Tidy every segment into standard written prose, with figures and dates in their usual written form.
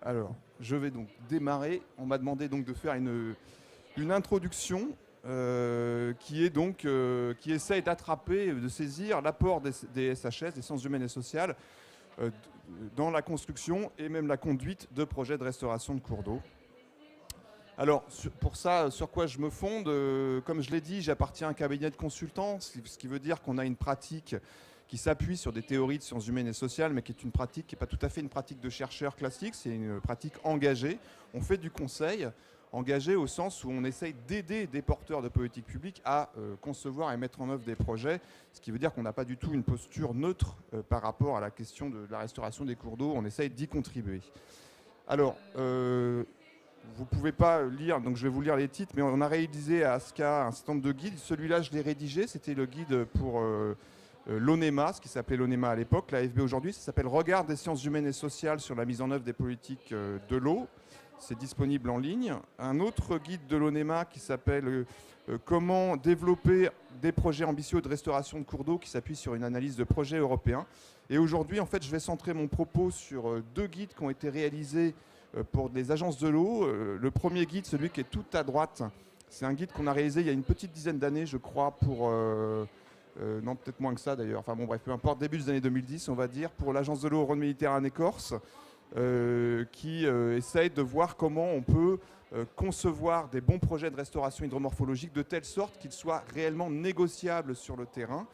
Alors, je vais donc démarrer. On m'a demandé donc de faire une introduction qui essaye d'attraper, de saisir l'apport des SHS, des sciences humaines et sociales, dans la construction et même la conduite de projets de restauration de cours d'eau. Alors, pour ça, sur quoi je me fonde comme je l'ai dit, j'appartiens à un cabinet de consultants, ce qui veut dire qu'on a une pratique qui s'appuie sur des théories de sciences humaines et sociales, mais qui est une pratique qui n'est pas tout à fait une pratique de chercheur classique, c'est une pratique engagée. On fait du conseil, engagé au sens où on essaye d'aider des porteurs de politique publique à concevoir et mettre en œuvre des projets, ce qui veut dire qu'on n'a pas du tout une posture neutre par rapport à la question de la restauration des cours d'eau, on essaye d'y contribuer. Alors, vous ne pouvez pas lire, donc je vais vous lire les titres, mais on a réalisé à ASCA un certain nombre de guides. Celui-là, je l'ai rédigé, c'était le guide pour l'ONEMA, ce qui s'appelait l'ONEMA à l'époque, l'AFB aujourd'hui, ça s'appelle Regard des sciences humaines et sociales sur la mise en œuvre des politiques de l'eau. C'est disponible en ligne. Un autre guide de l'ONEMA qui s'appelle Comment développer des projets ambitieux de restauration de cours d'eau, qui s'appuie sur une analyse de projets européens. Et aujourd'hui, en fait, je vais centrer mon propos sur deux guides qui ont été réalisés pour des agences de l'eau. Le premier guide, celui qui est tout à droite, c'est un guide qu'on a réalisé il y a une petite dizaine d'années, je crois, pour... non, peut-être moins que ça d'ailleurs. Enfin bon, bref, peu importe, début des années 2010, on va dire, pour l'agence de l'eau Rhône-Méditerranée-Corse, qui essaye de voir comment on peut concevoir des bons projets de restauration hydromorphologique de telle sorte qu'ils soient réellement négociables sur le terrain.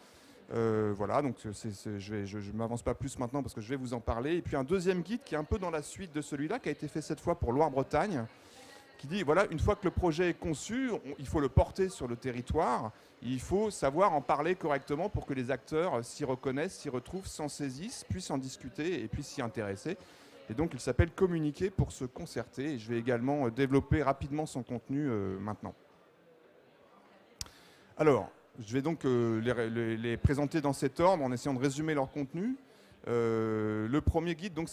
Voilà, donc je ne m'avance pas plus maintenant parce que je vais vous en parler. Et puis un deuxième guide qui est un peu dans la suite de celui-là, qui a été fait cette fois pour Loire-Bretagne, qui dit, voilà, une fois que le projet est conçu, il faut le porter sur le territoire, il faut savoir en parler correctement pour que les acteurs s'y reconnaissent, s'y retrouvent, s'en saisissent, puissent en discuter et puissent s'y intéresser. Et donc il s'appelle Communiquer pour se concerter, et je vais également développer rapidement son contenu maintenant. Alors, je vais donc les présenter dans cet ordre en essayant de résumer leur contenu. Le premier guide, donc,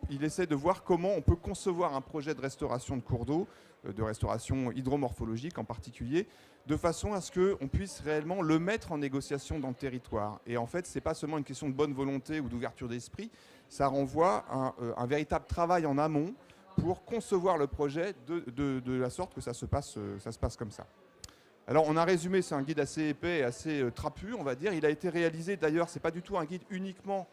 il essaie de voir comment on peut concevoir un projet de restauration de cours d'eau, de restauration hydromorphologique en particulier, de façon à ce qu'on puisse réellement le mettre en négociation dans le territoire. Et en fait, ce n'est pas seulement une question de bonne volonté ou d'ouverture d'esprit, ça renvoie à un véritable travail en amont pour concevoir le projet de la sorte que ça se passe comme ça. Alors on a résumé, c'est un guide assez épais et assez trapu, on va dire. Il a été réalisé, d'ailleurs, ce n'est pas du tout un guide uniquement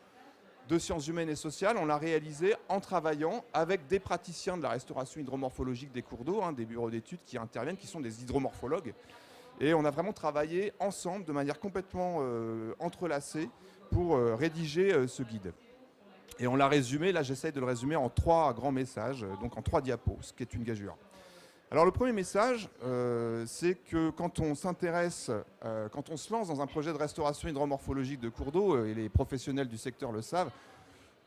de sciences humaines et sociales, on l'a réalisé en travaillant avec des praticiens de la restauration hydromorphologique des cours d'eau, des bureaux d'études qui interviennent, qui sont des hydromorphologues. Et on a vraiment travaillé ensemble de manière complètement entrelacée pour rédiger ce guide. Et on l'a résumé, là j'essaye de le résumer en 3 grands messages, donc en 3 diapos, ce qui est une gageure. Alors le premier message, c'est que quand on s'intéresse, quand on se lance dans un projet de restauration hydromorphologique de cours d'eau, et les professionnels du secteur le savent,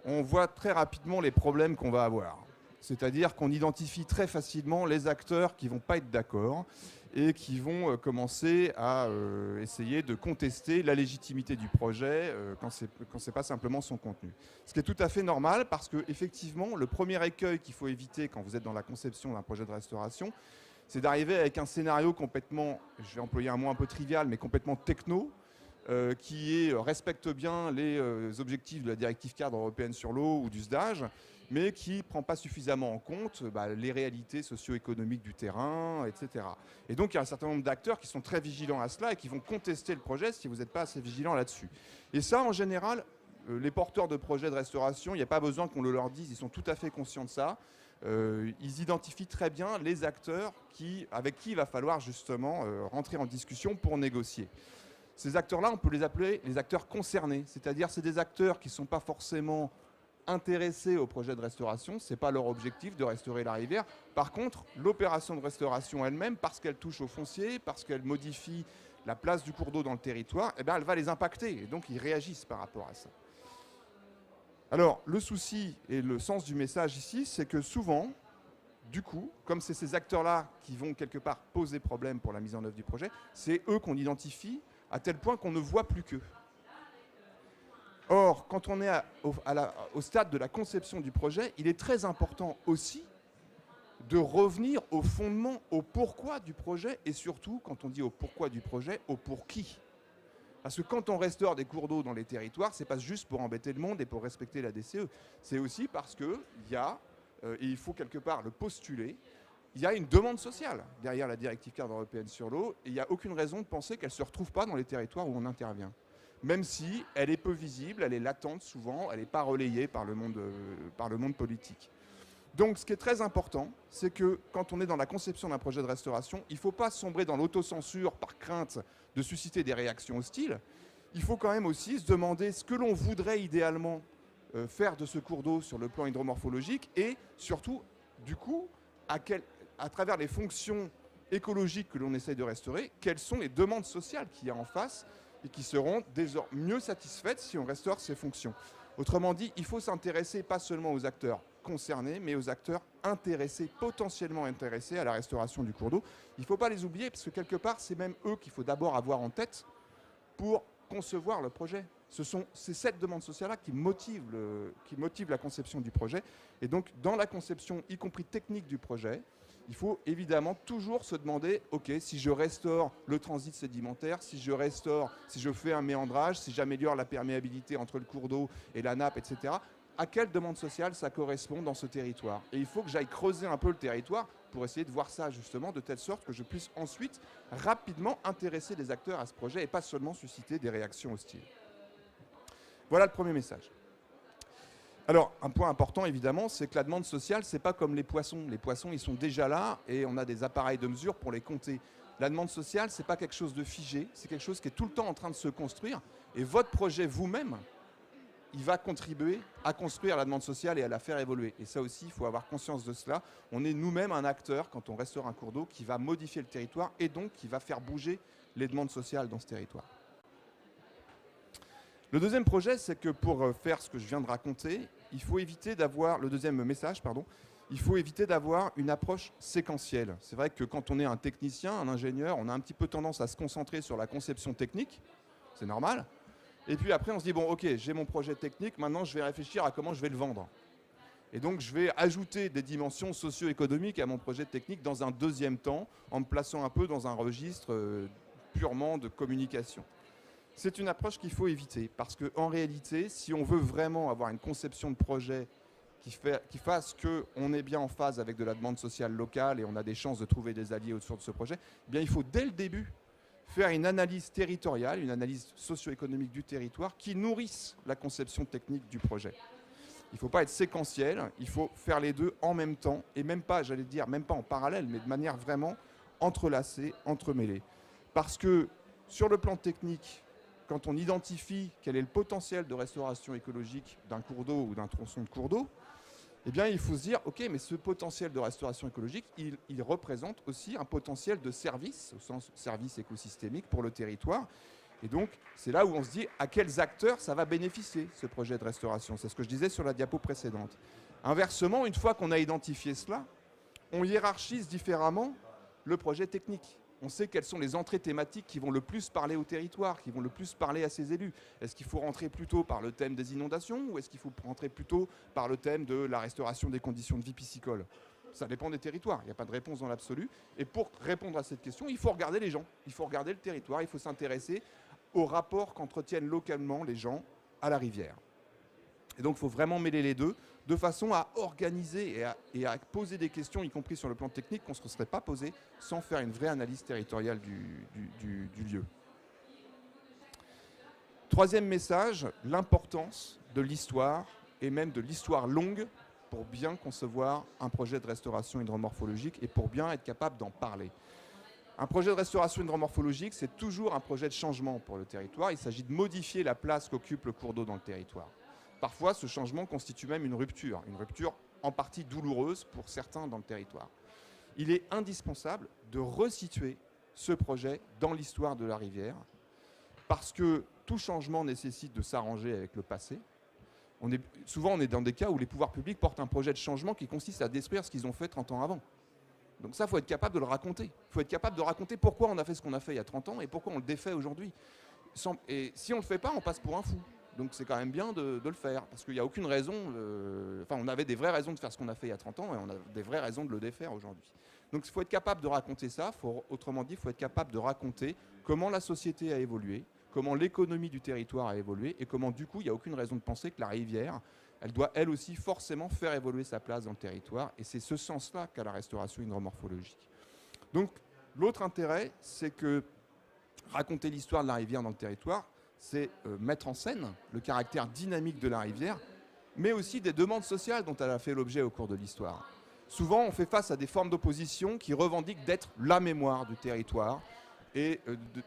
on voit très rapidement les problèmes qu'on va avoir. C'est-à-dire qu'on identifie très facilement les acteurs qui ne vont pas être d'accord et qui vont commencer à essayer de contester la légitimité du projet quand ce n'est pas simplement son contenu. Ce qui est tout à fait normal parce qu'effectivement, le premier écueil qu'il faut éviter quand vous êtes dans la conception d'un projet de restauration, c'est d'arriver avec un scénario complètement, je vais employer un mot un peu trivial, mais complètement techno, qui respecte bien les objectifs de la directive cadre européenne sur l'eau ou du SDAGE, mais qui ne prend pas suffisamment en compte les réalités socio-économiques du terrain, etc. Et donc il y a un certain nombre d'acteurs qui sont très vigilants à cela et qui vont contester le projet si vous n'êtes pas assez vigilant là-dessus. Et ça, en général, les porteurs de projets de restauration, il n'y a pas besoin qu'on le leur dise, ils sont tout à fait conscients de ça. Ils identifient très bien les acteurs avec qui il va falloir justement rentrer en discussion pour négocier. Ces acteurs-là, on peut les appeler les acteurs concernés, c'est-à-dire c'est des acteurs qui ne sont pas forcément intéressés au projet de restauration, ce n'est pas leur objectif de restaurer la rivière. Par contre, l'opération de restauration elle-même, parce qu'elle touche au foncier, parce qu'elle modifie la place du cours d'eau dans le territoire, eh bien, elle va les impacter, et donc ils réagissent par rapport à ça. Alors, le souci et le sens du message ici, c'est que souvent, du coup, comme c'est ces acteurs-là qui vont quelque part poser problème pour la mise en œuvre du projet, c'est eux qu'on identifie à tel point qu'on ne voit plus qu'eux. Or, quand on est au stade de la conception du projet, il est très important aussi de revenir au fondement, au pourquoi du projet, et surtout, quand on dit au pourquoi du projet, au pour qui. Parce que quand on restaure des cours d'eau dans les territoires, ce n'est pas juste pour embêter le monde et pour respecter la DCE. C'est aussi parce qu'il y a et il faut quelque part le postuler. Il y a une demande sociale derrière la directive cadre européenne sur l'eau, et il n'y a aucune raison de penser qu'elle ne se retrouve pas dans les territoires où on intervient. Même si elle est peu visible, elle est latente souvent, elle n'est pas relayée par le monde politique. Donc ce qui est très important, c'est que quand on est dans la conception d'un projet de restauration, il ne faut pas sombrer dans l'autocensure par crainte de susciter des réactions hostiles. Il faut quand même aussi se demander ce que l'on voudrait idéalement faire de ce cours d'eau sur le plan hydromorphologique et surtout, du coup, à travers les fonctions écologiques que l'on essaye de restaurer, quelles sont les demandes sociales qu'il y a en face et qui seront mieux satisfaites si on restaure ces fonctions. Autrement dit, il faut s'intéresser pas seulement aux acteurs concernés, mais aux acteurs intéressés, potentiellement intéressés à la restauration du cours d'eau. Il ne faut pas les oublier, parce que quelque part, c'est même eux qu'il faut d'abord avoir en tête pour concevoir le projet. C'est cette demande sociale-là qui motive la conception du projet. Et donc, dans la conception, y compris technique du projet, il faut évidemment toujours se demander, ok, si je restaure le transit sédimentaire, si je fais un méandrage, si j'améliore la perméabilité entre le cours d'eau et la nappe, etc., à quelle demande sociale ça correspond dans ce territoire. Et il faut que j'aille creuser un peu le territoire pour essayer de voir ça justement, de telle sorte que je puisse ensuite rapidement intéresser les acteurs à ce projet et pas seulement susciter des réactions hostiles. Voilà le premier message. Alors, un point important, évidemment, c'est que la demande sociale, ce n'est pas comme les poissons. Les poissons, ils sont déjà là et on a des appareils de mesure pour les compter. La demande sociale, ce n'est pas quelque chose de figé, c'est quelque chose qui est tout le temps en train de se construire. Et votre projet, vous-même, il va contribuer à construire la demande sociale et à la faire évoluer. Et ça aussi, il faut avoir conscience de cela. On est nous-mêmes un acteur, quand on restaure un cours d'eau, qui va modifier le territoire et donc qui va faire bouger les demandes sociales dans ce territoire. Le deuxième projet, c'est que pour faire ce que je viens de raconter, il faut éviter d'avoir, le deuxième message, pardon, il faut éviter d'avoir une approche séquentielle. C'est vrai que quand on est un technicien, un ingénieur, on a un petit peu tendance à se concentrer sur la conception technique, c'est normal. Et puis après, on se dit, bon, ok, j'ai mon projet technique, maintenant je vais réfléchir à comment je vais le vendre. Et donc, je vais ajouter des dimensions socio-économiques à mon projet technique dans un deuxième temps, en me plaçant un peu dans un registre purement de communication. C'est une approche qu'il faut éviter parce qu'en réalité, si on veut vraiment avoir une conception de projet qui fasse qu'on est bien en phase avec de la demande sociale locale et on a des chances de trouver des alliés autour de ce projet, eh bien, il faut dès le début faire une analyse territoriale, une analyse socio-économique du territoire qui nourrisse la conception technique du projet. Il ne faut pas être séquentiel, il faut faire les deux en même temps et même pas, j'allais dire, même pas en parallèle, mais de manière vraiment entrelacée, entremêlée. Parce que sur le plan technique, quand on identifie quel est le potentiel de restauration écologique d'un cours d'eau ou d'un tronçon de cours d'eau, eh bien, il faut se dire, ok, mais ce potentiel de restauration écologique, il représente aussi un potentiel de service, au sens service écosystémique pour le territoire. Et donc, c'est là où on se dit à quels acteurs ça va bénéficier, ce projet de restauration. C'est ce que je disais sur la diapo précédente. Inversement, une fois qu'on a identifié cela, on hiérarchise différemment le projet technique. On sait quelles sont les entrées thématiques qui vont le plus parler au territoire, qui vont le plus parler à ses élus. Est-ce qu'il faut rentrer plutôt par le thème des inondations ou est-ce qu'il faut rentrer plutôt par le thème de la restauration des conditions de vie piscicole? Ça dépend des territoires, il n'y a pas de réponse dans l'absolu. Et pour répondre à cette question, il faut regarder les gens, il faut regarder le territoire, il faut s'intéresser au rapport qu'entretiennent localement les gens à la rivière. Et donc, il faut vraiment mêler les deux, de façon à organiser et à poser des questions, y compris sur le plan technique, qu'on ne se serait pas posé sans faire une vraie analyse territoriale du lieu. Troisième message, l'importance de l'histoire, et même de l'histoire longue, pour bien concevoir un projet de restauration hydromorphologique et pour bien être capable d'en parler. Un projet de restauration hydromorphologique, c'est toujours un projet de changement pour le territoire. Il s'agit de modifier la place qu'occupe le cours d'eau dans le territoire. Parfois, ce changement constitue même une rupture en partie douloureuse pour certains dans le territoire. Il est indispensable de resituer ce projet dans l'histoire de la rivière, parce que tout changement nécessite de s'arranger avec le passé. Souvent, on est dans des cas où les pouvoirs publics portent un projet de changement qui consiste à détruire ce qu'ils ont fait 30 ans avant. Donc ça, il faut être capable de le raconter. Il faut être capable de raconter pourquoi on a fait ce qu'on a fait il y a 30 ans et pourquoi on le défait aujourd'hui. Et si on ne le fait pas, on passe pour un fou. Donc c'est quand même bien de le faire, parce qu'il n'y a aucune raison, on avait des vraies raisons de faire ce qu'on a fait il y a 30 ans, et on a des vraies raisons de le défaire aujourd'hui. Donc il faut être capable de raconter ça, autrement dit, il faut être capable de raconter comment la société a évolué, comment l'économie du territoire a évolué, et comment du coup, il n'y a aucune raison de penser que la rivière elle doit elle aussi forcément faire évoluer sa place dans le territoire, et c'est ce sens-là qu'a la restauration hydromorphologique. Donc l'autre intérêt, c'est que raconter l'histoire de la rivière dans le territoire, c'est mettre en scène le caractère dynamique de la rivière, mais aussi des demandes sociales dont elle a fait l'objet au cours de l'histoire. Souvent, on fait face à des formes d'opposition qui revendiquent d'être la mémoire du territoire, et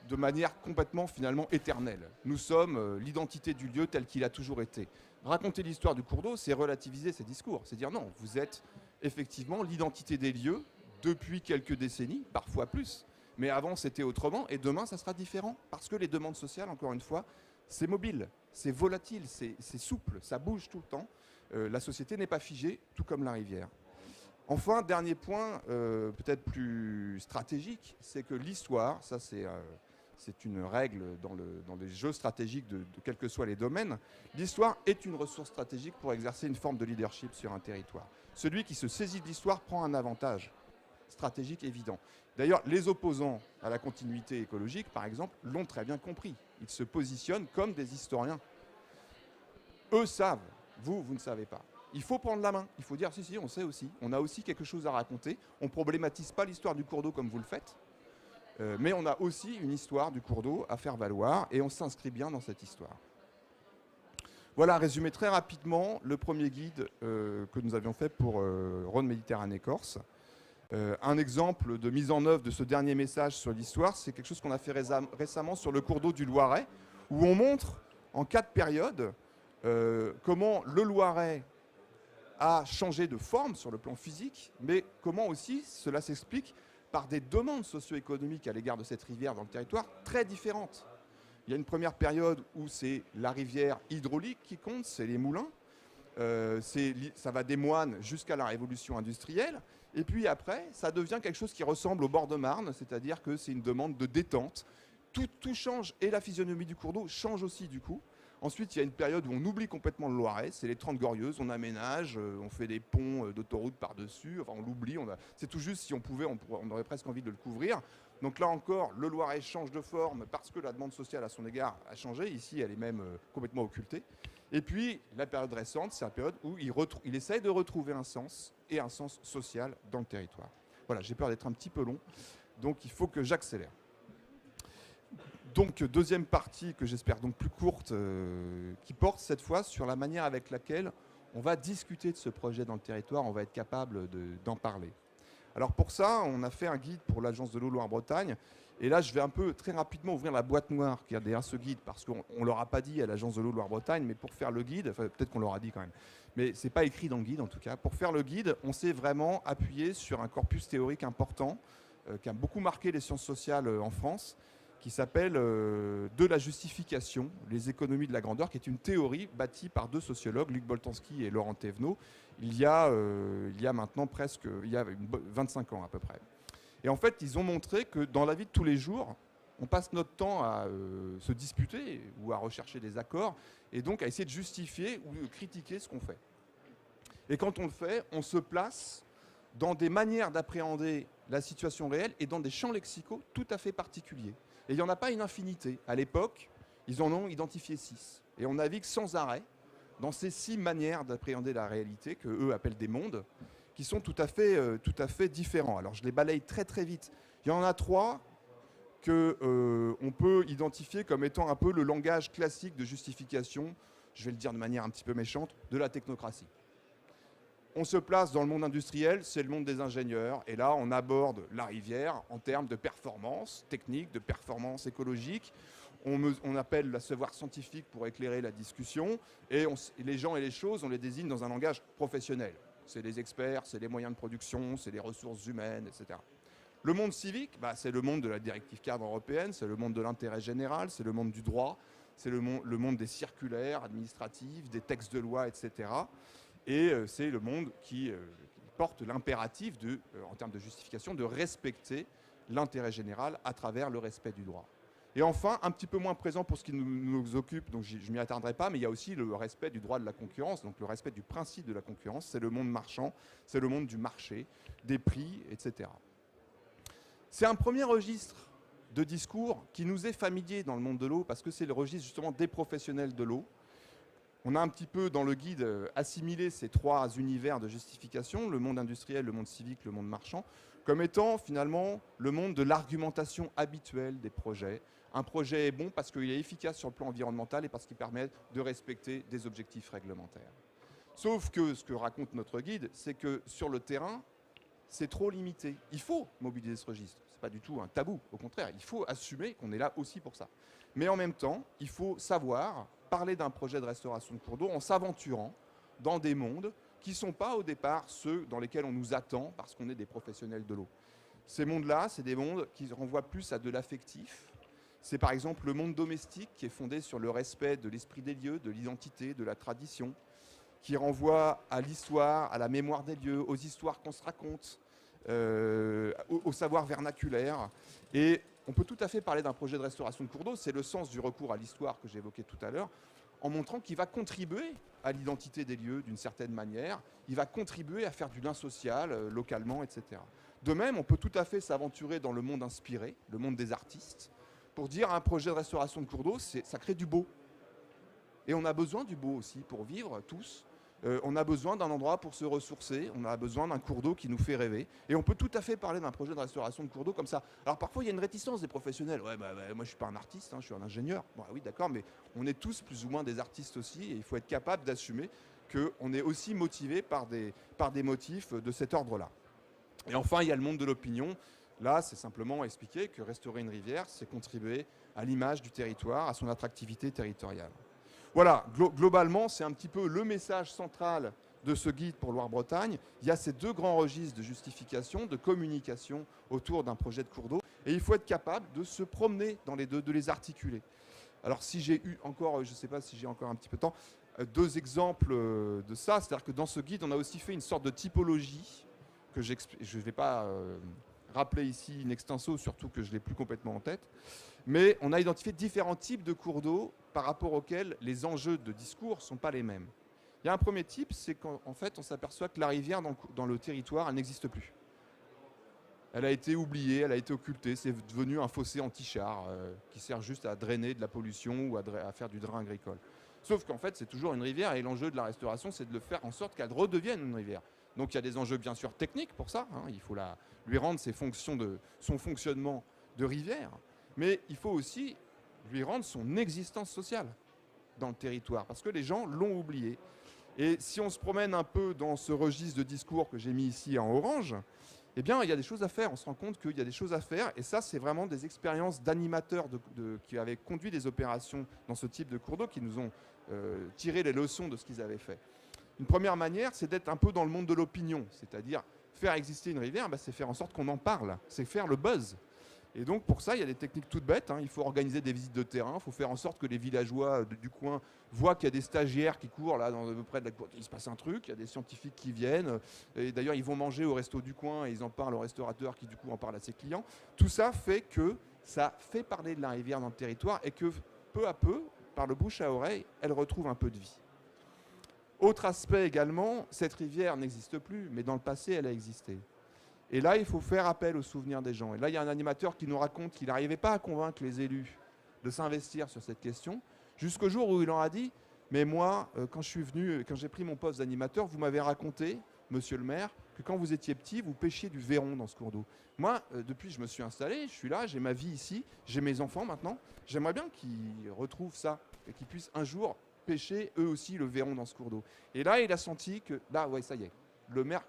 de manière complètement finalement éternelle. Nous sommes l'identité du lieu tel qu'il a toujours été. Raconter l'histoire du cours d'eau, c'est relativiser ces discours. C'est dire non, vous êtes effectivement l'identité des lieux depuis quelques décennies, parfois plus. Mais avant, c'était autrement, et demain, ça sera différent. Parce que les demandes sociales, encore une fois, c'est mobile, c'est volatile, c'est souple, ça bouge tout le temps. La société n'est pas figée, tout comme la rivière. Enfin, dernier point, peut-être plus stratégique, c'est que l'histoire, ça c'est une règle dans les jeux stratégiques de quels que soient les domaines, l'histoire est une ressource stratégique pour exercer une forme de leadership sur un territoire. Celui qui se saisit de l'histoire prend un avantage stratégique évident. D'ailleurs, les opposants à la continuité écologique, par exemple, l'ont très bien compris. Ils se positionnent comme des historiens. Eux savent, vous ne savez pas. Il faut prendre la main, il faut dire si, on sait aussi, on a aussi quelque chose à raconter. On ne problématise pas l'histoire du cours d'eau comme vous le faites, mais on a aussi une histoire du cours d'eau à faire valoir, et on s'inscrit bien dans cette histoire. Voilà, résumé très rapidement le premier guide que nous avions fait pour Rhône Méditerranée Corse. Un exemple de mise en œuvre de ce dernier message sur l'histoire, c'est quelque chose qu'on a fait récemment sur le cours d'eau du Loiret, où on montre en 4 périodes comment le Loiret a changé de forme sur le plan physique, mais comment aussi cela s'explique par des demandes socio-économiques à l'égard de cette rivière dans le territoire très différentes. Il y a une première période où c'est la rivière hydraulique qui compte, c'est les moulins, ça va des moines jusqu'à la révolution industrielle, et puis après, ça devient quelque chose qui ressemble au bord de Marne, c'est-à-dire que c'est une demande de détente. Tout change, et la physionomie du cours d'eau change aussi du coup. Ensuite, il y a une période où on oublie complètement le Loiret, c'est les 30 Glorieuses, on aménage, on fait des ponts d'autoroute par-dessus, enfin on l'oublie, c'est tout juste, si on pouvait, on aurait presque envie de le couvrir. Donc là encore, le Loiret change de forme parce que la demande sociale à son égard a changé, ici elle est même complètement occultée. Et puis, la période récente, c'est la période où il essaye de retrouver un sens, et un sens social dans le territoire. Voilà, j'ai peur d'être un petit peu long, donc il faut que j'accélère. Donc, deuxième partie, que j'espère donc plus courte, qui porte cette fois sur la manière avec laquelle on va discuter de ce projet dans le territoire, on va être capable d'en parler. Alors pour ça, on a fait un guide pour l'Agence de l'eau Loire-Bretagne, et là je vais un peu très rapidement ouvrir la boîte noire qu'il y a derrière ce guide, parce qu'on ne leur a pas dit à l'Agence de l'eau Loire-Bretagne, mais pour faire le guide, enfin peut-être qu'on leur a dit quand même, mais ce n'est pas écrit dans le guide en tout cas, pour faire le guide, on s'est vraiment appuyé sur un corpus théorique important, qui a beaucoup marqué les sciences sociales en France, qui s'appelle De la justification, les économies de la grandeur, qui est une théorie bâtie par 2 sociologues, Luc Boltanski et Laurent Thévenot, il y a maintenant presque 25 ans à peu près. Et en fait, ils ont montré que dans la vie de tous les jours, on passe notre temps à se disputer ou à rechercher des accords, et donc à essayer de justifier ou de critiquer ce qu'on fait. Et quand on le fait, on se place dans des manières d'appréhender la situation réelle et dans des champs lexicaux tout à fait particuliers. Et il n'y en a pas une infinité. À l'époque, ils en ont identifié 6. Et on navigue sans arrêt dans ces 6 manières d'appréhender la réalité, qu'eux appellent des mondes, qui sont tout à fait différents. Alors je les balaye très très vite. Il y en a 3 qu'on peut identifier comme étant un peu le langage classique de justification, je vais le dire de manière un petit peu méchante, de la technocratie. On se place dans le monde industriel, c'est le monde des ingénieurs, et là on aborde la rivière en termes de performance technique, de performance écologique. On appelle le savoir scientifique pour éclairer la discussion, et les gens et les choses, on les désigne dans un langage professionnel. C'est les experts, c'est les moyens de production, c'est les ressources humaines, etc. Le monde civique, c'est le monde de la directive cadre européenne, c'est le monde de l'intérêt général, c'est le monde du droit, c'est le monde des circulaires administratives, des textes de loi, etc. Et c'est le monde qui porte l'impératif, en termes de justification, de respecter l'intérêt général à travers le respect du droit. Et enfin, un petit peu moins présent pour ce qui nous occupe, donc je ne m'y attarderai pas, mais il y a aussi le respect du droit de la concurrence, donc le respect du principe de la concurrence, c'est le monde marchand, c'est le monde du marché, des prix, etc. C'est un premier registre de discours qui nous est familier dans le monde de l'eau, parce que c'est le registre justement des professionnels de l'eau. On a un petit peu dans le guide assimilé ces trois univers de justification, le monde industriel, le monde civique, le monde marchand, comme étant finalement le monde de l'argumentation habituelle des projets. Un projet est bon parce qu'il est efficace sur le plan environnemental et parce qu'il permet de respecter des objectifs réglementaires. Sauf que ce que raconte notre guide, c'est que sur le terrain, c'est trop limité. Il faut mobiliser ce registre. Ce n'est pas du tout un tabou. Au contraire, il faut assumer qu'on est là aussi pour ça. Mais en même temps, il faut savoir parler d'un projet de restauration de cours d'eau en s'aventurant dans des mondes qui ne sont pas au départ ceux dans lesquels on nous attend parce qu'on est des professionnels de l'eau. Ces mondes-là, c'est des mondes qui renvoient plus à de l'affectif. C'est par exemple le monde domestique qui est fondé sur le respect de l'esprit des lieux, de l'identité, de la tradition, qui renvoie à l'histoire, à la mémoire des lieux, aux histoires qu'on se raconte, au savoir vernaculaire. Et on peut tout à fait parler d'un projet de restauration de cours d'eau, c'est le sens du recours à l'histoire que j'évoquais tout à l'heure, en montrant qu'il va contribuer à l'identité des lieux d'une certaine manière, il va contribuer à faire du lien social localement, etc. De même, on peut tout à fait s'aventurer dans le monde inspiré, le monde des artistes, pour dire un projet de restauration de cours d'eau, ça crée du beau. Et on a besoin du beau aussi pour vivre tous. On a besoin d'un endroit pour se ressourcer, on a besoin d'un cours d'eau qui nous fait rêver. Et on peut tout à fait parler d'un projet de restauration de cours d'eau comme ça. Alors parfois, il y a une réticence des professionnels. Ouais, moi, je ne suis pas un artiste, je suis un ingénieur. Bon, oui, d'accord, mais on est tous plus ou moins des artistes aussi. Et il faut être capable d'assumer qu'on est aussi motivé par des motifs de cet ordre-là. Et enfin, il y a le monde de l'opinion. Là, c'est simplement expliquer que restaurer une rivière, c'est contribuer à l'image du territoire, à son attractivité territoriale. Voilà, globalement, c'est un petit peu le message central de ce guide pour Loire-Bretagne. Il y a ces deux grands registres de justification, de communication autour d'un projet de cours d'eau. Et il faut être capable de se promener dans les deux, de les articuler. Alors si j'ai eu encore, je ne sais pas si j'ai encore un petit peu de temps, deux exemples de ça. C'est-à-dire que dans ce guide, on a aussi fait une sorte de typologie que je ne vais pas rappeler ici in extenso, surtout que je ne l'ai plus complètement en tête. Mais on a identifié différents types de cours d'eau par rapport auxquels les enjeux de discours ne sont pas les mêmes. Il y a un premier type, c'est qu'en fait, on s'aperçoit que la rivière dans le territoire, elle n'existe plus. Elle a été oubliée, elle a été occultée, c'est devenu un fossé anti-char qui sert juste à drainer de la pollution ou à faire du drain agricole. Sauf qu'en fait, c'est toujours une rivière et l'enjeu de la restauration, c'est de le faire en sorte qu'elle redevienne une rivière. Donc il y a des enjeux bien sûr techniques pour ça, il faut lui rendre son fonctionnement de rivière, mais il faut aussi lui rendre son existence sociale dans le territoire, parce que les gens l'ont oublié. Et si on se promène un peu dans ce registre de discours que j'ai mis ici en orange, eh bien, il y a des choses à faire. On se rend compte qu'il y a des choses à faire. Et ça, c'est vraiment des expériences d'animateurs qui avaient conduit des opérations dans ce type de cours d'eau, qui nous ont tiré les leçons de ce qu'ils avaient fait. Une première manière, c'est d'être un peu dans le monde de l'opinion. C'est-à-dire, faire exister une rivière, c'est faire en sorte qu'on en parle. C'est faire le buzz. Et donc, pour ça, il y a des techniques toutes bêtes. Il faut organiser des visites de terrain. Il faut faire en sorte que les villageois du coin voient qu'il y a des stagiaires qui courent là, près de la cour. Il se passe un truc, il y a des scientifiques qui viennent. Et d'ailleurs, ils vont manger au resto du coin et ils en parlent au restaurateur qui, du coup, en parle à ses clients. Tout ça fait que ça fait parler de la rivière dans le territoire et que, peu à peu, par le bouche à oreille, elle retrouve un peu de vie. Autre aspect également, cette rivière n'existe plus, mais dans le passé, elle a existé. Et là, il faut faire appel aux souvenirs des gens. Et là, il y a un animateur qui nous raconte qu'il n'arrivait pas à convaincre les élus de s'investir sur cette question, jusqu'au jour où il leur a dit « Mais moi, quand je suis venu, quand j'ai pris mon poste d'animateur, vous m'avez raconté, monsieur le maire, que quand vous étiez petit, vous pêchiez du verron dans ce cours d'eau. Moi, depuis, je me suis installé, je suis là, j'ai ma vie ici, j'ai mes enfants maintenant. J'aimerais bien qu'ils retrouvent ça et qu'ils puissent un jour pêcher eux aussi le verron dans ce cours d'eau. » Et là, il a senti que, là, ouais, ça y est, le maire,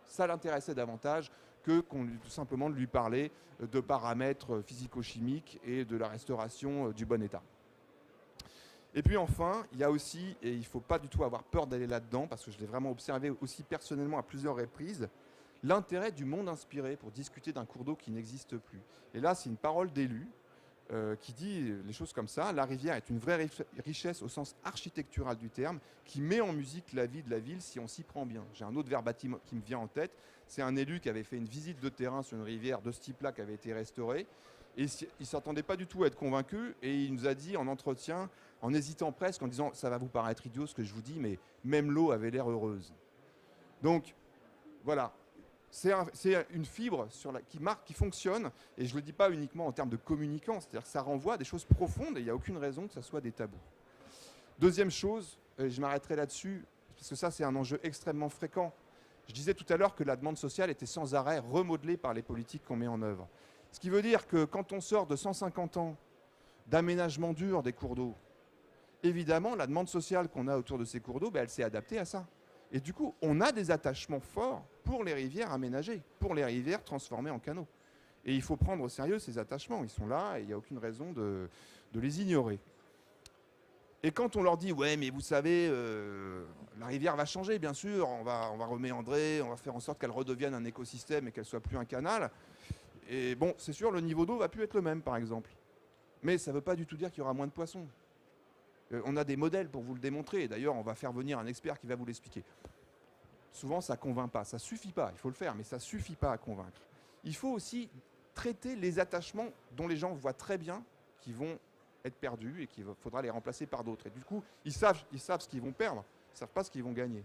ça l'intéressait davantage que tout simplement de lui parler de paramètres physico-chimiques et de la restauration du bon état. Et puis enfin, il y a aussi, et il ne faut pas du tout avoir peur d'aller là-dedans, parce que je l'ai vraiment observé aussi personnellement à plusieurs reprises, l'intérêt du monde inspiré pour discuter d'un cours d'eau qui n'existe plus. Et là, c'est une parole d'élu qui dit les choses comme ça. La rivière est une vraie richesse au sens architectural du terme, qui met en musique la vie de la ville si on s'y prend bien. J'ai un autre verbatim qui me vient en tête. C'est un élu qui avait fait une visite de terrain sur une rivière de ce type-là qui avait été restaurée. Et il ne s'attendait pas du tout à être convaincu. Et il nous a dit en entretien, en hésitant presque, en disant « ça va vous paraître idiot ce que je vous dis, mais même l'eau avait l'air heureuse ». Donc, voilà. C'est une fibre qui fonctionne, et je ne le dis pas uniquement en termes de communicants, c'est-à-dire que ça renvoie à des choses profondes et il n'y a aucune raison que ça soit des tabous. Deuxième chose, je m'arrêterai là-dessus, parce que ça, c'est un enjeu extrêmement fréquent. Je disais tout à l'heure que la demande sociale était sans arrêt remodelée par les politiques qu'on met en œuvre. Ce qui veut dire que quand on sort de 150 ans d'aménagement dur des cours d'eau, évidemment, la demande sociale qu'on a autour de ces cours d'eau, elle s'est adaptée à ça. Et du coup, on a des attachements forts pour les rivières aménagées, pour les rivières transformées en canaux. Et il faut prendre au sérieux ces attachements. Ils sont là et il n'y a aucune raison de les ignorer. Et quand on leur dit, ouais, mais vous savez, la rivière va changer, bien sûr, on va reméandrer, on va faire en sorte qu'elle redevienne un écosystème et qu'elle soit plus un canal. Et bon, c'est sûr, le niveau d'eau va plus être le même, par exemple. Mais ça ne veut pas du tout dire qu'il y aura moins de poissons. On a des modèles pour vous le démontrer. Et d'ailleurs, on va faire venir un expert qui va vous l'expliquer. Souvent, ça ne convainc pas. Ça ne suffit pas. Il faut le faire, mais ça ne suffit pas à convaincre. Il faut aussi traiter les attachements dont les gens voient très bien qu'ils vont être perdus et qu'il faudra les remplacer par d'autres. Et du coup, ils savent ce qu'ils vont perdre. Ils ne savent pas ce qu'ils vont gagner.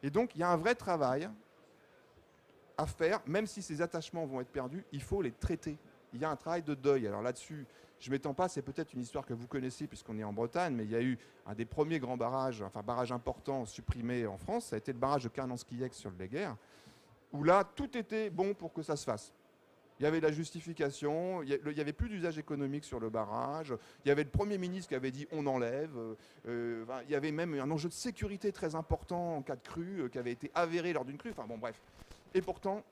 Et donc, il y a un vrai travail à faire. Même si ces attachements vont être perdus, il faut les traiter. Il y a un travail de deuil. Alors là-dessus, je ne m'étends pas, c'est peut-être une histoire que vous connaissez puisqu'on est en Bretagne, mais il y a eu un des premiers grands barrages, enfin barrage important supprimé en France, ça a été le barrage de Carnanskiex sur le Léguer, où là, tout était bon pour que ça se fasse. Il y avait la justification, il n'y avait plus d'usage économique sur le barrage, il y avait le Premier ministre qui avait dit on enlève, il y avait même un enjeu de sécurité très important en cas de crue qui avait été avéré lors d'une crue, enfin bon bref. Et pourtant,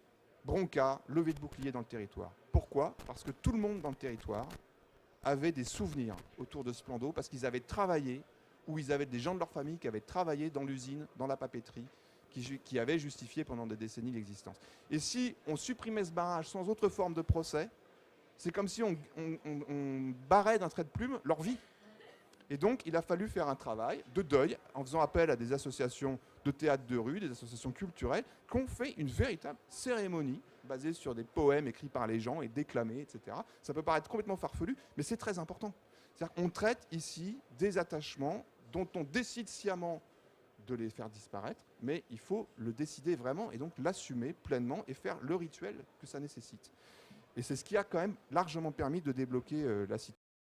bronca, levée de bouclier dans le territoire. Pourquoi ? Parce que tout le monde dans le territoire avaient des souvenirs autour de ce plan d'eau parce qu'ils avaient travaillé ou ils avaient des gens de leur famille qui avaient travaillé dans l'usine, dans la papeterie, qui avaient justifié pendant des décennies l'existence. Et si on supprimait ce barrage sans autre forme de procès, c'est comme si on barrait d'un trait de plume leur vie. Et donc, il a fallu faire un travail de deuil en faisant appel à des associations de théâtre de rue, des associations culturelles, qui ont fait une véritable cérémonie basée sur des poèmes écrits par les gens et déclamés, etc. Ça peut paraître complètement farfelu, mais c'est très important. C'est-à-dire qu'on traite ici des attachements dont on décide sciemment de les faire disparaître, mais il faut le décider vraiment et donc l'assumer pleinement et faire le rituel que ça nécessite. Et c'est ce qui a quand même largement permis de débloquer la situation.